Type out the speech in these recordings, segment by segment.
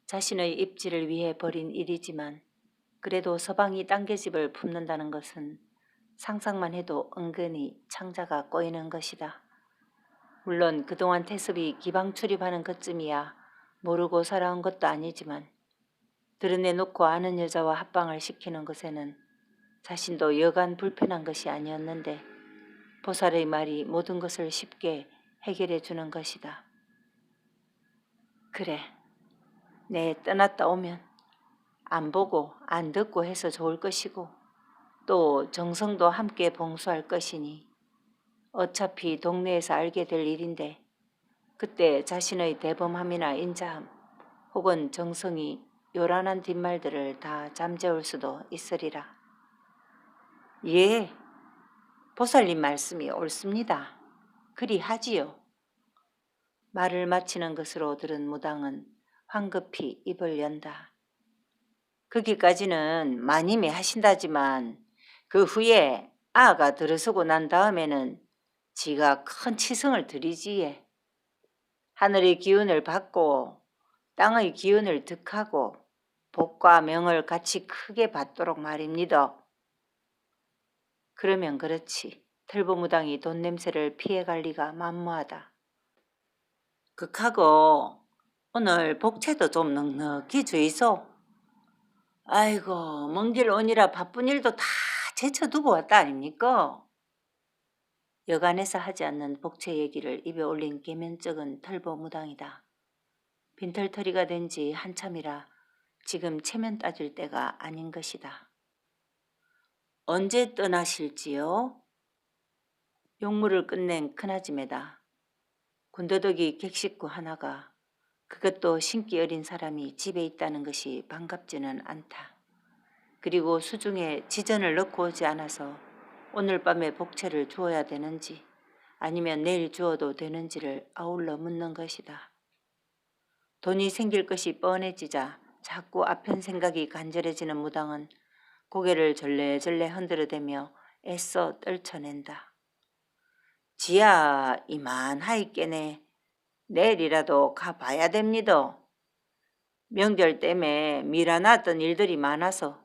자신의 입지를 위해 벌인 일이지만 그래도 서방이 딴개 집을 품는다는 것은 상상만 해도 은근히 창자가 꼬이는 것이다. 물론 그동안 태섭이 기방 출입하는 것쯤이야 모르고 살아온 것도 아니지만 드러내놓고 아는 여자와 합방을 시키는 것에는 자신도 여간 불편한 것이 아니었는데 보살의 말이 모든 것을 쉽게 해결해 주는 것이다. 그래, 내 떠났다 오면 안 보고 안 듣고 해서 좋을 것이고 또 정성도 함께 봉수할 것이니 어차피 동네에서 알게 될 일인데 그때 자신의 대범함이나 인자함 혹은 정성이 요란한 뒷말들을 다 잠재울 수도 있으리라. 예, 보살님 말씀이 옳습니다. 그리 하지요. 말을 마치는 것으로 들은 무당은 황급히 입을 연다. 거기까지는 마님이 하신다지만 그 후에 아가 들어서고 난 다음에는 지가 큰 치성을 드리지에. 하늘의 기운을 받고 땅의 기운을 득하고 복과 명을 같이 크게 받도록 말입니다. 그러면 그렇지. 털보무당이 돈 냄새를 피해갈 리가 만무하다. 극하고 오늘 복채도 좀 넉넉히 주이소. 아이고 먼 길 오니라 바쁜 일도 다 제쳐두고 왔다 아닙니까? 여간에서 하지 않는 복채 얘기를 입에 올린 계면적은 털보무당이다. 빈털터리가 된 지 한참이라 지금 체면 따질 때가 아닌 것이다. 언제 떠나실지요? 용무를 끝낸 큰아짐에다. 군더더기 객식구 하나가 그것도 신기 어린 사람이 집에 있다는 것이 반갑지는 않다. 그리고 수중에 지전을 넣고 오지 않아서 오늘 밤에 복채를 주어야 되는지 아니면 내일 주어도 되는지를 아울러 묻는 것이다. 돈이 생길 것이 뻔해지자 자꾸 아편 생각이 간절해지는 무당은 고개를 절레절레 흔들어대며 애써 떨쳐낸다. 지야 이만하있게네. 내일이라도 가봐야 됩니다. 명절 때문에 미뤄놨던 일들이 많아서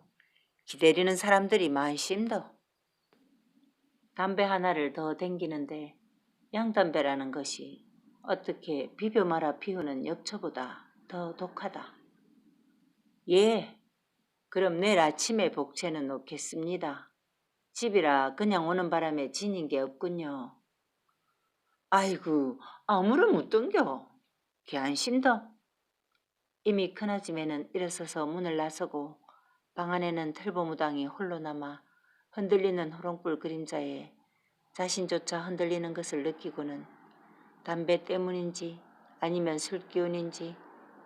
기다리는 사람들이 많심더. 담배 하나를 더 댕기는데 양담배라는 것이 어떻게 비벼 말아 피우는 엽초보다 더 독하다. 예, 그럼 내일 아침에 복채는 놓겠습니다. 집이라 그냥 오는 바람에 지닌 게 없군요. 아이고 아무런 못 던겨. 개안심더. 이미 큰아짐에는 일어서서 문을 나서고 방 안에는 털보무당이 홀로 남아 흔들리는 호롱불 그림자에 자신조차 흔들리는 것을 느끼고는 담배 때문인지 아니면 술 기운인지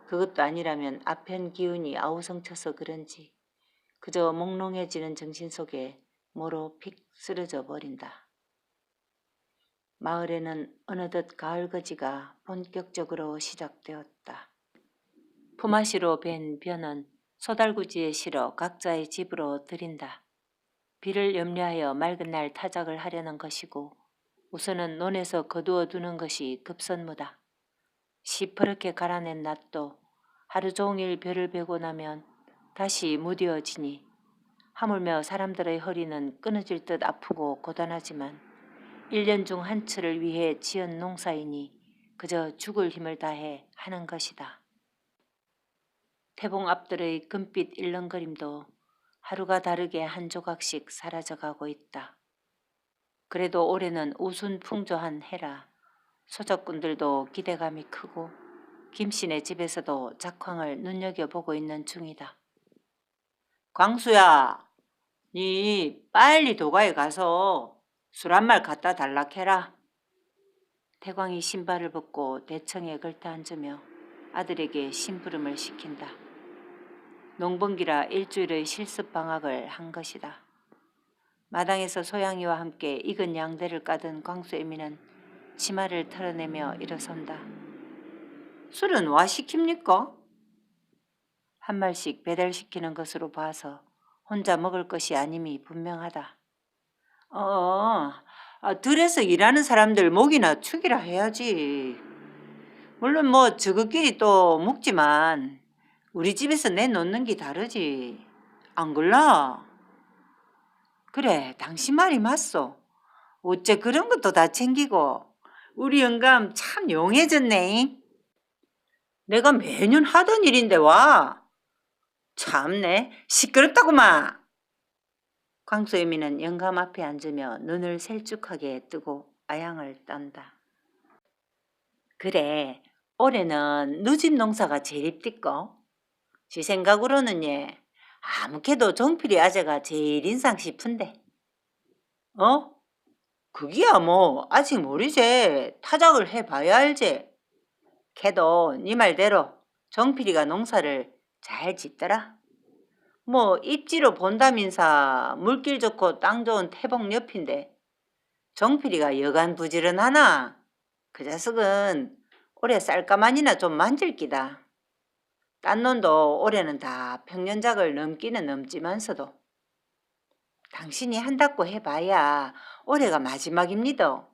그것도 아니라면 아편 기운이 아우성쳐서 그런지 그저 몽롱해지는 정신 속에 모로 픽 쓰러져 버린다. 마을에는 어느덧 가을거지가 본격적으로 시작되었다. 품앗이로 벤 벼는 소달구지에 실어 각자의 집으로 들인다. 비를 염려하여 맑은 날 타작을 하려는 것이고 우선은 논에서 거두어 두는 것이 급선무다. 시퍼렇게 갈아낸 낫도 하루 종일 벼를 베고 나면 다시 무뎌지니 하물며 사람들의 허리는 끊어질 듯 아프고 고단하지만 1년 중 한 철을 위해 지은 농사이니 그저 죽을 힘을 다해 하는 것이다. 태봉 앞들의 금빛 일렁거림도 하루가 다르게 한 조각씩 사라져가고 있다. 그래도 올해는 우순풍조한 해라 소적꾼들도 기대감이 크고 김씨네 집에서도 작황을 눈여겨보고 있는 중이다. 광수야, 니 빨리 도가에 가서 술 한 말 갖다 달라 캐라. 태광이 신발을 벗고 대청에 걸터 앉으며 아들에게 심부름을 시킨다. 농번기라 일주일의 실습 방학을 한 것이다. 마당에서 소양이와 함께 익은 양대를 까던 광수애미는 치마를 털어내며 일어선다. 술은 와 시킵니까? 한 말씩 배달시키는 것으로 봐서 혼자 먹을 것이 아님이 분명하다. 들에서 일하는 사람들 목이나 축이라 해야지. 물론 뭐 저것끼리 또 묵지만 우리 집에서 내놓는 게 다르지. 안 그래? 그래, 당신 말이 맞소. 어째 그런 것도 다 챙기고. 우리 영감 참 용해졌네. 내가 매년 하던 일인데 와. 참네, 시끄럽다구만. 광수애미는 영감 앞에 앉으며 눈을 셀쭉하게 뜨고 아양을 떤다. 그래, 올해는 누집 농사가 제일 이쁘고 지 생각으로는 예, 아무캐도 종필이 아재가 제일 인상 싶은데. 어? 그기야 뭐 아직 모르지. 타작을 해봐야 알지. 걔도 네 말대로 정필이가 농사를 잘 짓더라. 뭐 입지로 본다면서 물길 좋고 땅 좋은 태봉 옆인데 정필이가 여간 부지런하나? 그 자식은 올해 쌀가만이나 좀 만질 기다. 딴 놈도 올해는 다 평년작을 넘기는 넘지만서도 당신이 한다고 해봐야 올해가 마지막입니다.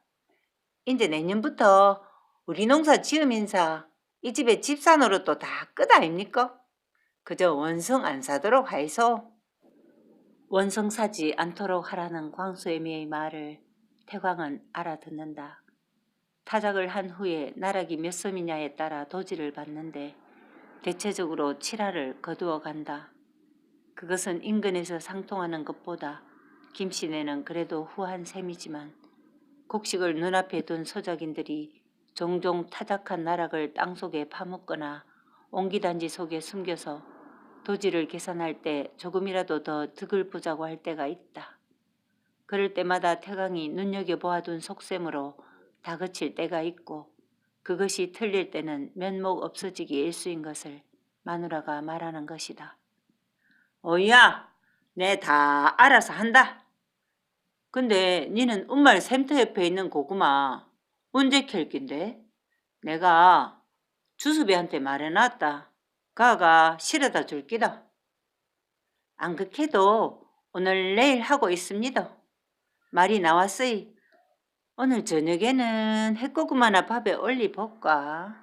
이제 내년부터 우리 농사 지으면서 이 집에 집산으로 또 다 끝 아닙니까? 그저 원성 안 사도록 하이소. 원성 사지 않도록 하라는 광수애미의 말을 태광은 알아듣는다. 타작을 한 후에 나락이 몇 섬이냐에 따라 도지를 받는데 대체적으로 7하를 거두어 간다. 그것은 인근에서 상통하는 것보다 김씨네는 그래도 후한 셈이지만 곡식을 눈앞에 둔 소작인들이 종종 타작한 나락을 땅속에 파묻거나 옹기단지 속에 숨겨서 도지를 계산할 때 조금이라도 더 득을 보자고 할 때가 있다. 그럴 때마다 태강이 눈여겨보아둔 속셈으로 다그칠 때가 있고 그것이 틀릴 때는 면목 없어지기 일쑤인 것을 마누라가 말하는 것이다. 어이야, 내 다 알아서 한다. 근데 니는 운말 샘터 옆에 있는 고구마 언제 캘 낀데? 내가 주수비한테 말해놨다. 가가 실어다 줄 기다. 안 그래도 오늘 내일 하고 있습니다. 말이 나왔으이. 오늘 저녁에는 핵고구마나 밥에 올리볼까?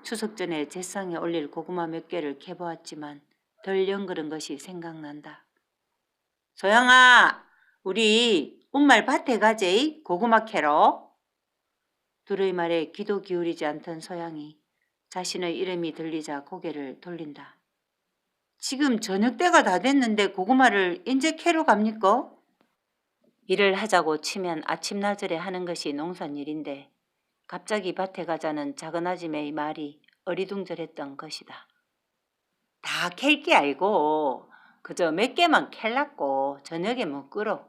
추석 전에 제상에 올릴 고구마 몇 개를 캐보았지만 덜 연그른 것이 생각난다. 소영아, 우리 운말 밭에 가재이 고구마 캐러. 둘의 말에 귀도 기울이지 않던 소양이 자신의 이름이 들리자 고개를 돌린다. 지금 저녁 때가 다 됐는데 고구마를 인제 캐러 갑니까? 일을 하자고 치면 아침나절에 하는 것이 농산일인데 갑자기 밭에 가자는 작은 아줌의 말이 어리둥절했던 것이다. 다 캘 게 아니고 그저 몇 개만 캘라고 저녁에 먹으러.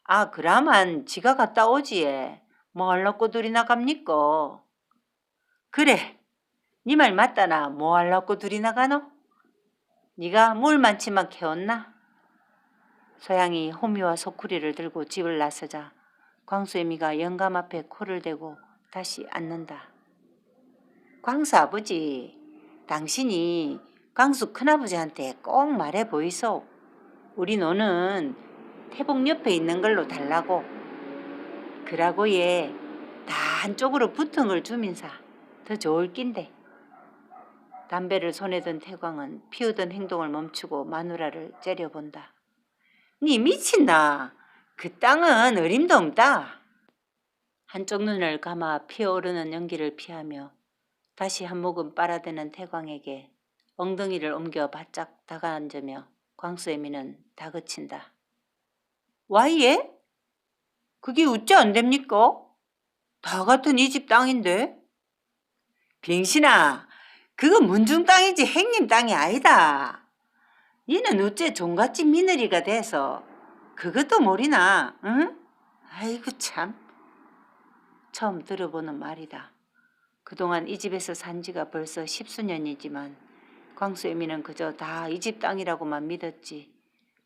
아, 그라만 지가 갔다 오지에 뭐 하려고 둘이 나갑니까? 그래, 네 말 맞다나 뭐 하려고 둘이 나가노? 네가 물 많지만 캐었나? 소양이 호미와 소쿠리를 들고 집을 나서자 광수애미가 영감 앞에 코를 대고 다시 앉는다. 광수 아버지, 당신이 광수 큰아버지한테 꼭 말해 보이소. 우리 노는 태봉 옆에 있는 걸로 달라고. 그라고 얘 다 한쪽으로 붙은 걸 주면서 더 좋을 낀데. 담배를 손에 든 태광은 피우던 행동을 멈추고 마누라를 째려본다. 니 미친나? 그 땅은 어림도 없다. 한쪽 눈을 감아 피어오르는 연기를 피하며 다시 한 모금 빨아대는 태광에게 엉덩이를 옮겨 바짝 다가앉으며 광수애미는 다그친다. 와이예? 그게 어째 안 됩니까? 다 같은 이 집 땅인데. 빙신아, 그거 문중 땅이지 행님 땅이 아니다. 니는 어째 종갓집 며느리가 돼서 그것도 모르나? 응? 아이고 참. 처음 들어보는 말이다. 그동안 이 집에서 산 지가 벌써 10수년이지만 광수애미는 그저 다 이 집 땅이라고만 믿었지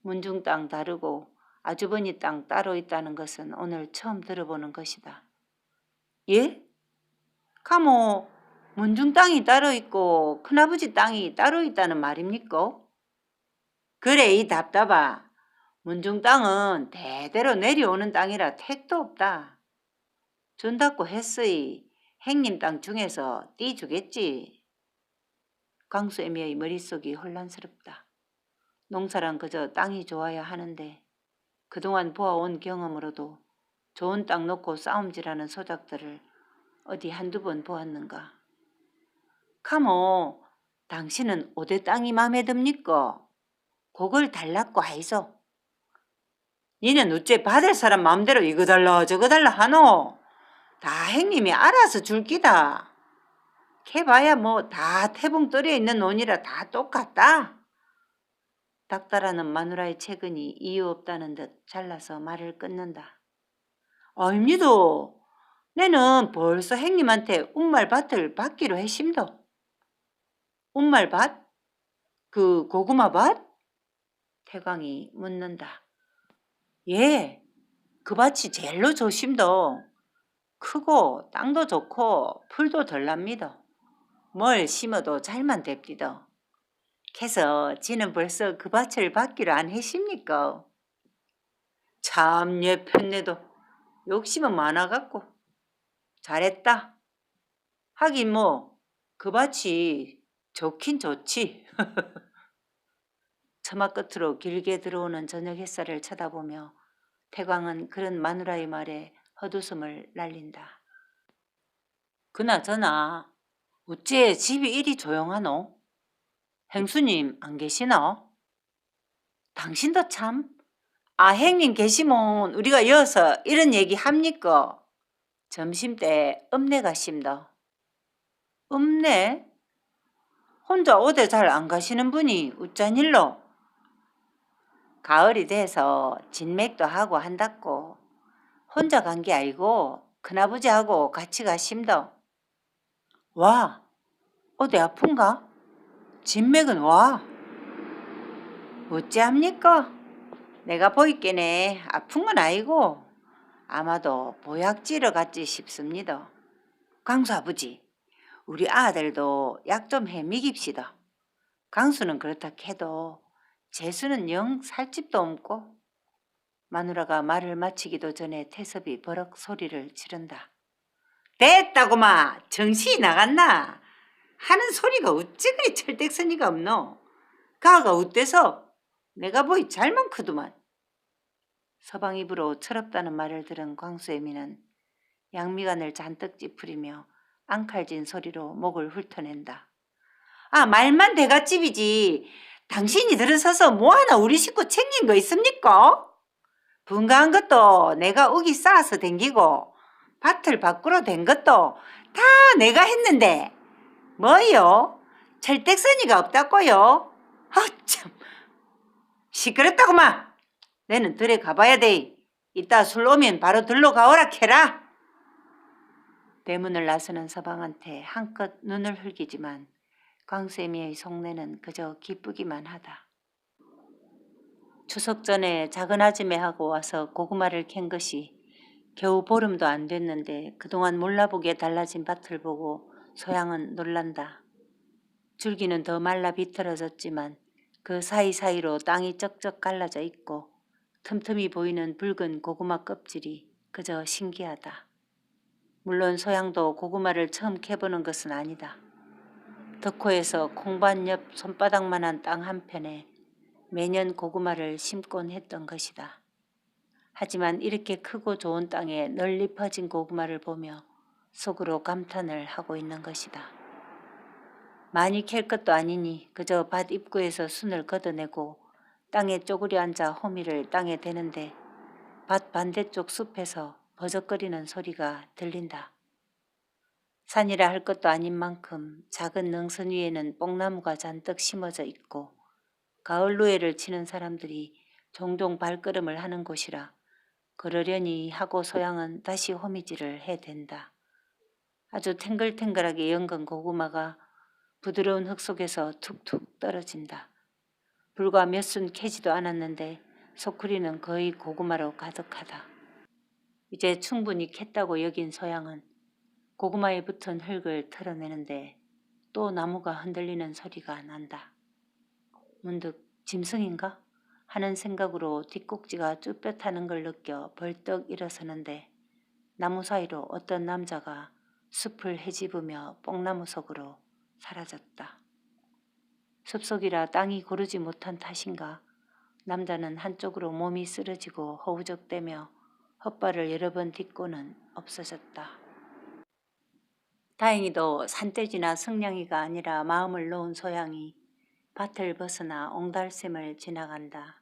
문중 땅 다르고 아주버니 땅 따로 있다는 것은 오늘 처음 들어보는 것이다. 예? 가모 문중 땅이 따로 있고 큰아버지 땅이 따로 있다는 말입니까? 그래 이 답답아. 문중 땅은 대대로 내려오는 땅이라 택도 없다. 준다고 했으이 행님 땅 중에서 띠 주겠지. 강수애미의 머릿속이 혼란스럽다. 농사란 그저 땅이 좋아야 하는데 그동안 보아온 경험으로도 좋은 땅 놓고 싸움질하는 소작들을 어디 한두 번 보았는가. 카모, 당신은 어디 땅이 맘에 듭니까? 그걸 달라고 하이소. 니는 어째 받을 사람 마음대로 이거 달라 저거 달라 하노? 다 행님이 알아서 줄 기다. 캐봐야 뭐 다 태붕 떨어 있는 논이라 다 똑같다. 닥달하는 마누라의 채근이 이유 없다는 듯 잘라서 말을 끊는다. 아닙니다. 내는 벌써 행님한테 운말밭을 받기로 했심도. 운말밭? 그 고구마밭? 태광이 묻는다. 예, 그 밭이 제일로 좋심도. 크고 땅도 좋고 풀도 덜 납니다. 뭘 심어도 잘만 됩디다. 캐서 지는 벌써 그 밭을 받기로 안 했십니까? 참 예 편내도 욕심은 많아갖고. 잘했다. 하긴 뭐 그 밭이 좋긴 좋지. 처마 끝으로 길게 들어오는 저녁 햇살을 쳐다보며 태광은 그런 마누라의 말에 헛웃음을 날린다. 그나저나 어째 집이 이리 조용하노? 행수님 안 계시나? 당신도 참. 아, 행님 계시면 우리가 여서 이런 얘기 합니까? 점심때 읍내 가심다. 읍내? 혼자 어디 잘 안 가시는 분이 어쩐 일로? 가을이 돼서 진맥도 하고 한다고. 혼자 간 게 아니고 큰아버지하고 같이 가심다. 와, 어디 아픈가? 진맥은 와. 어찌합니까? 내가 보이께네 아픈 건 아니고 아마도 보약지러 갔지 싶습니다. 강수 아버지, 우리 아들도 약 좀 해 미깁시다. 강수는 그렇다 해도 재수는 영 살집도 없고. 마누라가 말을 마치기도 전에 태섭이 버럭 소리를 지른다. 됐다고마! 정신이 나갔나? 하는 소리가 어찌 그리 철딱서니가 없노? 가가 어때서? 내가 보이 잘만 크더만. 서방 입으로 철없다는 말을 들은 광수애미는 양미간을 잔뜩 찌푸리며 앙칼진 소리로 목을 훑어낸다. 아, 말만 대갓집이지. 당신이 들어서서 뭐하나 우리 식구 챙긴 거 있습니까? 분가한 것도 내가 우기 쌓아서 댕기고 밭을 밖으로 댄 것도 다 내가 했는데 뭐요? 철딱서니가 없다고요? 참 시끄럽다구만. 내는 들에 가봐야 돼. 이따 술 오면 바로 들러 가오라 캐라. 대문을 나서는 서방한테 한껏 눈을 흘기지만 광수애미의 속내는 그저 기쁘기만 하다. 추석 전에 작은 아지매하고 와서 고구마를 캔 것이 겨우 보름도 안 됐는데 그동안 몰라보게 달라진 밭을 보고 소양은 놀란다. 줄기는 더 말라 비틀어졌지만 그 사이사이로 땅이 쩍쩍 갈라져 있고 틈틈이 보이는 붉은 고구마 껍질이 그저 신기하다. 물론 소양도 고구마를 처음 캐보는 것은 아니다. 덕호에서 콩밭 옆 손바닥만한 땅 한편에 매년 고구마를 심곤 했던 것이다. 하지만 이렇게 크고 좋은 땅에 널리 퍼진 고구마를 보며 속으로 감탄을 하고 있는 것이다. 많이 캘 것도 아니니 그저 밭 입구에서 순을 걷어내고 땅에 쪼그려 앉아 호미를 땅에 대는데 밭 반대쪽 숲에서 버적거리는 소리가 들린다. 산이라 할 것도 아닌 만큼 작은 능선 위에는 뽕나무가 잔뜩 심어져 있고 가을 노예를 치는 사람들이 종종 발걸음을 하는 곳이라 그러려니 하고 소양은 다시 호미질을 해댄다. 아주 탱글탱글하게 연근 고구마가 부드러운 흙 속에서 툭툭 떨어진다. 불과 몇 순 캐지도 않았는데 소쿠리는 거의 고구마로 가득하다. 이제 충분히 캤다고 여긴 소양은 고구마에 붙은 흙을 털어내는데 또 나무가 흔들리는 소리가 난다. 문득 짐승인가? 하는 생각으로 뒷꼭지가 쭈뼛하는 걸 느껴 벌떡 일어서는데 나무 사이로 어떤 남자가 숲을 헤집으며 뽕나무 속으로 사라졌다. 숲속이라 땅이 고르지 못한 탓인가 남자는 한쪽으로 몸이 쓰러지고 허우적대며 헛발을 여러 번 딛고는 없어졌다. 다행히도 산돼지나 승냥이가 아니라 마음을 놓은 소양이 밭을 벗어나 옹달샘을 지나간다.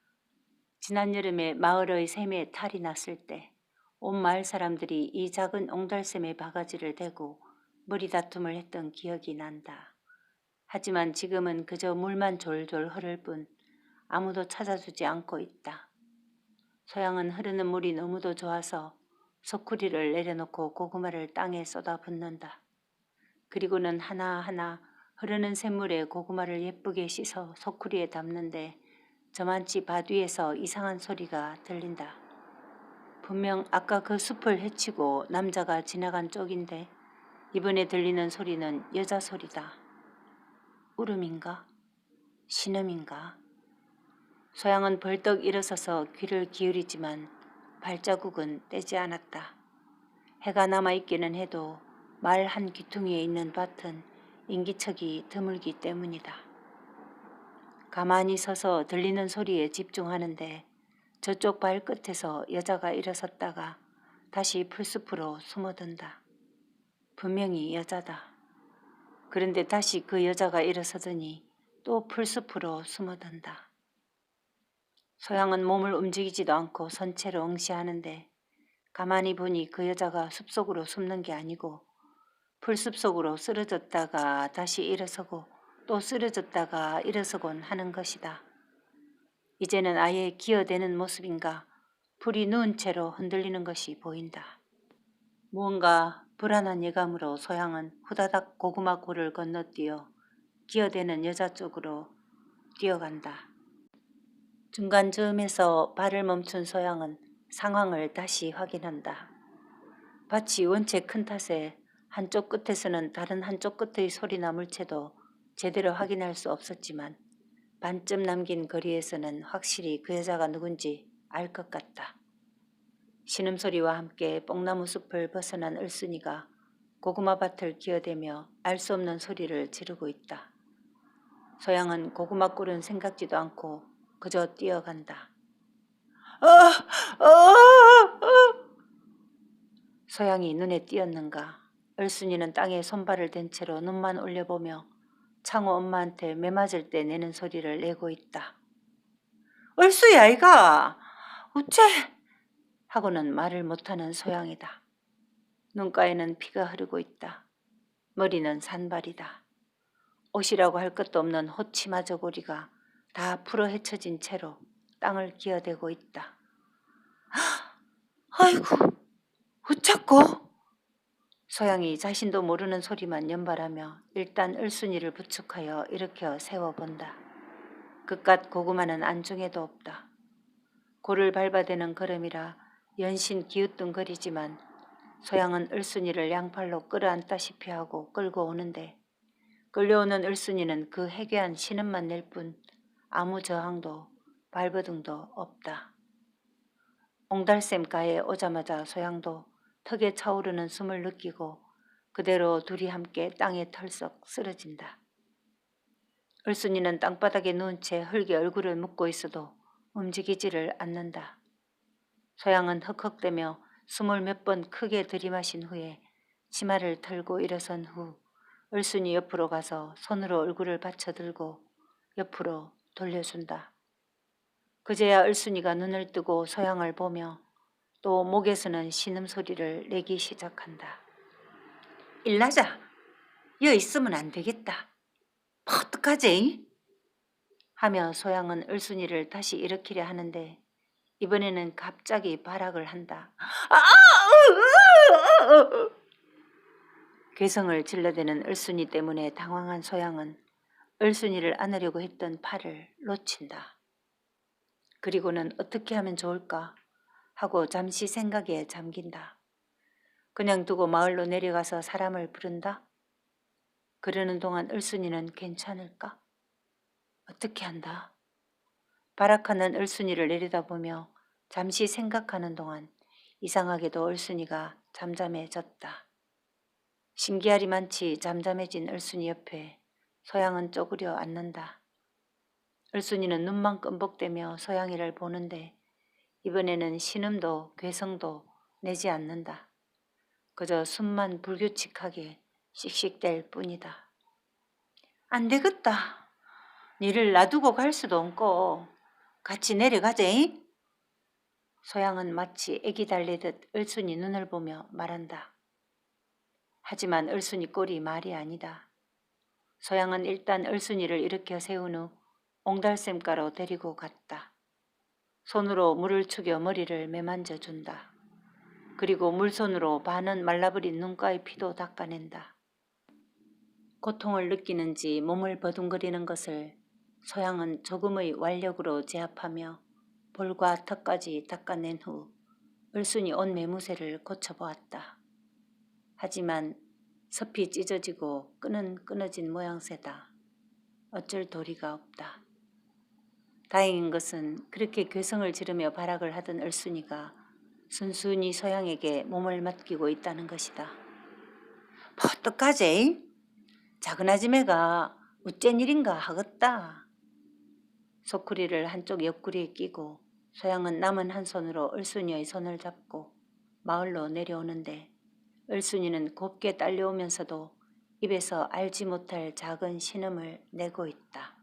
지난 여름에 마을의 샘에 탈이 났을 때 온 마을 사람들이 이 작은 옹달샘에 바가지를 대고 머리다툼을 했던 기억이 난다. 하지만 지금은 그저 물만 졸졸 흐를 뿐 아무도 찾아주지 않고 있다. 소양은 흐르는 물이 너무도 좋아서 소쿠리를 내려놓고 고구마를 땅에 쏟아붓는다. 그리고는 하나하나 흐르는 샘물에 고구마를 예쁘게 씻어 소쿠리에 담는데 저만치 밭 위에서 이상한 소리가 들린다. 분명 아까 그 숲을 헤치고 남자가 지나간 쪽인데 이번에 들리는 소리는 여자 소리다. 울음인가? 신음인가? 소양은 벌떡 일어서서 귀를 기울이지만 발자국은 떼지 않았다. 해가 남아있기는 해도 말 한 귀퉁이에 있는 밭은 인기척이 드물기 때문이다. 가만히 서서 들리는 소리에 집중하는데 저쪽 발끝에서 여자가 일어섰다가 다시 풀숲으로 숨어든다. 분명히 여자다. 그런데 다시 그 여자가 일어서더니 또 풀숲으로 숨어든다. 소양은 몸을 움직이지도 않고 선체로 응시하는데 가만히 보니 그 여자가 숲속으로 숨는 게 아니고 풀숲 속으로 쓰러졌다가 다시 일어서고 또 쓰러졌다가 일어서곤 하는 것이다. 이제는 아예 기어대는 모습인가 풀이 누운 채로 흔들리는 것이 보인다. 무언가 불안한 예감으로 소양은 후다닥 고구마 굴을 건너뛰어 기어대는 여자 쪽으로 뛰어간다. 중간쯤에서 발을 멈춘 소양은 상황을 다시 확인한다. 밭이 원체 큰 탓에 한쪽 끝에서는 다른 한쪽 끝의 소리나 물체도 제대로 확인할 수 없었지만 반쯤 남긴 거리에서는 확실히 그 여자가 누군지 알 것 같다. 신음소리와 함께 뽕나무 숲을 벗어난 을순이가 고구마 밭을 기어대며 알 수 없는 소리를 지르고 있다. 소양은 고구마 꿀은 생각지도 않고 그저 뛰어간다. 소양이 눈에 띄었는가 을순이는 땅에 손발을 댄 채로 눈만 올려보며 창호 엄마한테 매맞을 때 내는 소리를 내고 있다. 을수야 이가 어째 하고는 말을 못하는 소양이다. 눈가에는 피가 흐르고 있다. 머리는 산발이다. 옷이라고 할 것도 없는 호치마 저고리가 다 풀어 헤쳐진 채로 땅을 기어대고 있다. 아이고 어쩌고? 소양이 자신도 모르는 소리만 연발하며 일단 을순이를 부축하여 일으켜 세워본다. 그깟 고구마는 안중에도 없다. 골을 밟아대는 걸음이라 연신 기우뚱거리지만 소양은 을순이를 양팔로 끌어안다시피 하고 끌고 오는데 끌려오는 을순이는 그 해괴한 신음만 낼 뿐 아무 저항도 발버둥도 없다. 옹달샘가에 오자마자 소양도 턱에 차오르는 숨을 느끼고 그대로 둘이 함께 땅에 털썩 쓰러진다. 을순이는 땅바닥에 누운 채 흙에 얼굴을 묻고 있어도 움직이지를 않는다. 소양은 헉헉대며 숨을 몇 번 크게 들이마신 후에 치마를 털고 일어선 후 을순이 옆으로 가서 손으로 얼굴을 받쳐들고 옆으로 돌려준다. 그제야 을순이가 눈을 뜨고 소양을 보며 또 목에서는 신음소리를 내기 시작한다. 일나자. 여 있으면 안 되겠다. 어떡하지? 하며 소양은 을순이를 다시 일으키려 하는데 이번에는 갑자기 발악을 한다. 괴성을 질러대는 을순이 때문에 당황한 소양은 을순이를 안으려고 했던 팔을 놓친다. 그리고는 어떻게 하면 좋을까 하고 잠시 생각에 잠긴다. 그냥 두고 마을로 내려가서 사람을 부른다? 그러는 동안 을순이는 괜찮을까? 어떻게 한다? 발악하는 을순이를 내려다보며 잠시 생각하는 동안 이상하게도 을순이가 잠잠해졌다. 신기하리만치 잠잠해진 을순이 옆에 소양은 쪼그려 앉는다. 을순이는 눈만 끔벅대며 소양이를 보는데 이번에는 신음도 괴성도 내지 않는다. 그저 숨만 불규칙하게 씩씩댈 뿐이다. 안 되겠다. 니를 놔두고 갈 수도 없고 같이 내려가재잉? 소양은 마치 애기 달래듯 을순이 눈을 보며 말한다. 하지만 을순이 꼴이 말이 아니다. 소양은 일단 을순이를 일으켜 세운 후 옹달샘가로 데리고 갔다. 손으로 물을 축여 머리를 매만져 준다. 그리고 물손으로 반은 말라버린 눈가의 피도 닦아낸다. 고통을 느끼는지 몸을 버둥거리는 것을 소양은 조금의 완력으로 제압하며 볼과 턱까지 닦아낸 후 을순이 옷 매무새를 고쳐보았다. 하지만 섭이 찢어지고 끈은 끊어진 모양새다. 어쩔 도리가 없다. 다행인 것은 그렇게 괴성을 지르며 발악을 하던 을순이가 순순히 소양에게 몸을 맡기고 있다는 것이다. 뭐 어떡하지? 작은 아지매가 어쩐 일인가 하겠다. 소쿠리를 한쪽 옆구리에 끼고 소양은 남은 한 손으로 을순이의 손을 잡고 마을로 내려오는데 을순이는 곱게 딸려오면서도 입에서 알지 못할 작은 신음을 내고 있다.